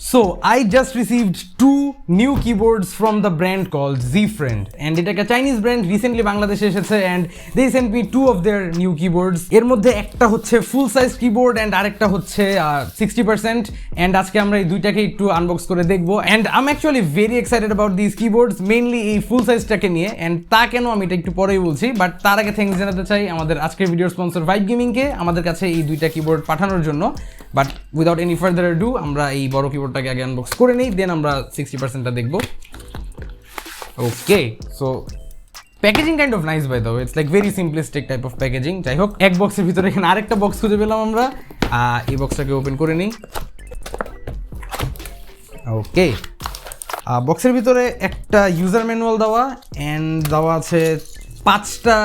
So I just received 2 new keyboards from the brand called Zifriend, and এটা একটা Chinese brand recently বাংলাদেশে এসেছে, and they sent me 2 of their new keyboards. এর মধ্যে একটা হচ্ছে ফুল সাইজ কিবোর্ড and আরেকটা হচ্ছে 60%, and আজকে আমরা এই দুইটাকে একটু আনবক্স করে দেখবো, and I'm actually very excited about these keyboards, mainly এই ফুল সাইজটাকে নিয়ে, and তা কেন আমি এটা একটু পরেই বলছি, বাট তার আগে থ্যাঙ্কস জানাতে চাই আমাদের আজকের ভিডিওর স্পন্সর ভাইব গেমিংকে আমাদের কাছে এই দুইটা কিবোর্ড পাঠানোর জন্য। But without any further do আমরা এই বড় কিবোর্ডটাকে আগে আনবক্স করে নিই, দেন আমরা 60%টা দেখবো। Okay, so packaging kind of nice by the way, it's like very simplistic type of packaging. যাই হোক, এক বক্সের ভিতরে এখানে আরেকটা বক্স খুঁজে পেলাম আমরা, এই বক্সটাকে ওপেন করে নিই। ওকে, বক্সের ভিতরে একটা ইউজার ম্যানুয়াল দেওয়া, অ্যান্ড দেওয়া আছে 5টা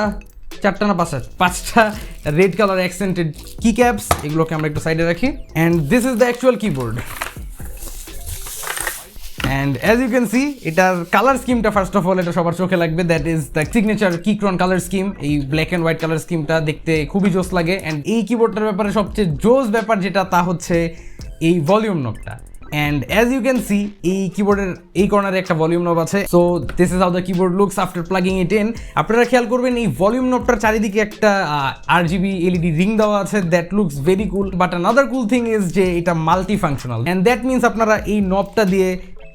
রেড কালার অ্যাকসেন্টেড কি ক্যাপস। এগুলোকে আমরা একটু সাইডে রাখি, and this is the actual keyboard. And as you can see, এটার কালার স্কিমটা ফার্স্ট অফ অল এটা সবার চোখে লাগবে, that is the signature Keychron colour scheme. এই ব্ল্যাক অ্যান্ড হোয়াইট কালার স্কিমটা দেখতে খুবই জোস লাগে, অ্যান্ড এই কিবোর্ডটার ব্যাপারে সবচেয়ে জোস ব্যাপার যেটা তা হচ্ছে এই volume নবটা। And as you can see, এই কিবোর্ডের এই কর্নারে একটা ভলিউম নব আছে। So this is how the keyboard looks after plugging it in. আপনারা খেয়াল করবেন এই ভলিউম নবটার চারিদিকে একটা RGB LED রিং দেওয়া আছে, that looks very cool. But another cool thing is যে এটা multi functional, and that means আপনারা এই নবটা দিয়ে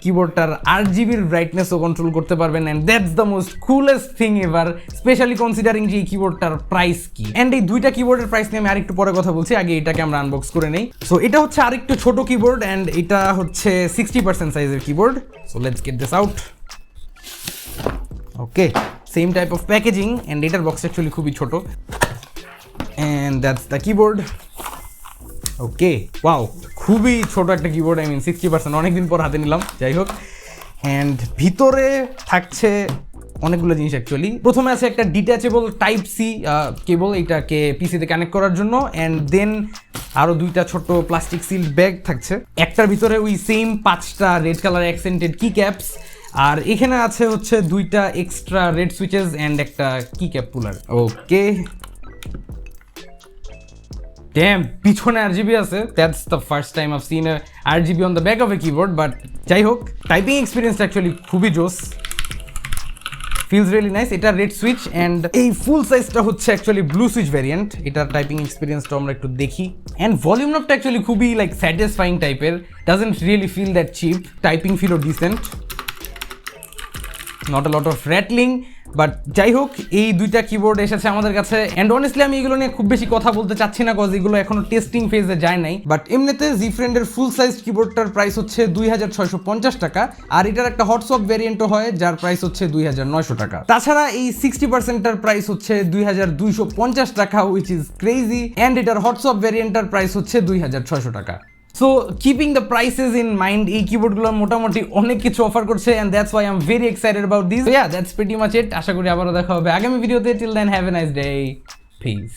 কিবোর্ডটার RGBর ব্রাইটনেসও কন্ট্রোল করতে পারবেন, and that's the most coolest thing ever, specially considering যে এই কিবোর্ডটার প্রাইস কি। অ্যান্ড এই দুইটা কিবোর্ডের প্রাইস নিয়ে আমি আরেকটু পরে কথা বলছি, আগে এটাকে আমরা আনবক্স করে নেই। সো এটা হচ্ছে আরেকটু ছোট কিবোর্ড, অ্যান্ড এটা হচ্ছে 60% সাইজের keyboard. So let's get this out. Okay, same type of packaging, and এটার বক্স অ্যাকচুয়ালি খুবই ছোট, and that's the keyboard. Okay, wow, খুবই ছোট একটা কিবোর্ড। আই মিন 60%, অনেকদিন পর হাতে নিলাম। যাই হোক, অ্যান্ড ভিতরে থাকছে অনেকগুলো জিনিস অ্যাকচুয়ালি। প্রথমে আছে একটা ডিট্যাচেবল টাইপ সি কেবল, এইটাকে পিসিতে কানেক্ট করার জন্য, অ্যান্ড দেন আরও 2টা ছোট প্লাস্টিক সিল্ড ব্যাগ থাকছে। একটার ভিতরে ওই সেম 5টা রেড কালার অ্যাকসেন্টেড কি ক্যাপস, আর এখানে আছে হচ্ছে 2টা এক্সট্রা রেড সুইচেস অ্যান্ড একটা key cap puller. Okay, damn, পিছনে RGB আছে। That's the first time I've seen RGB on the back of a keyboard. But যাই হোক, টাইপিং এক্সপিরিয়েন্সটা অ্যাকচুয়ালি খুবই জোস, ফিলস রিয়েলি নাইস। এটা রেড সুইচ, অ্যান্ড এই ফুল সাইজটা হচ্ছে অ্যাকচুয়ালি ব্লু সুইচ ভ্যারিয়েন্ট। এটার টাইপিং এক্সপিরিয়েন্সটা আমরা একটু দেখি, অ্যান্ড ভলিউম নবটা অ্যাকচুয়ালি খুবই লাইক স্যাটিসফাইং টাইপের, doesn't really feel that cheap. Typing ফিলও decent, not a lot of rattling. But যাই হোক, এই দুইটা কিবোর্ড এসেছে আমাদের কাছে, অ্যান্ড অনেস্টলি আমি এগুলো নিয়ে খুব বেশি কথা বলতে চাচ্ছি না, কজ এগুলো এখনো টেস্টিং ফেজে যায় নাই। বাট এমনিতে জিফ্রেন্ডের ফুল সাইজ কিবোর্ডটার প্রাইস হচ্ছে 2650 টাকা, আর এটার একটা হটসপ ভ্যারিয়েন্টও হয় যার প্রাইস হচ্ছে 2900 টাকা। তাছাড়া এই 60%টার প্রাইস হচ্ছে 2250 টাকা, উইচ ইজ ক্রেজি, অ্যান্ড এটার হটসপ ভ্যারিয়েন্টটার প্রাইস হচ্ছে 2600 টাকা। So keeping the prices in mind, এই কিবোর্ডগুলো মোটামুটি অনেক কিছু অফার করছে, and that's why I am very excited about this. Yeah, that's pretty much it. আশা করি আবারও দেখা হবে আগামী ভিডিওতে। Till then, have a nice day, piece.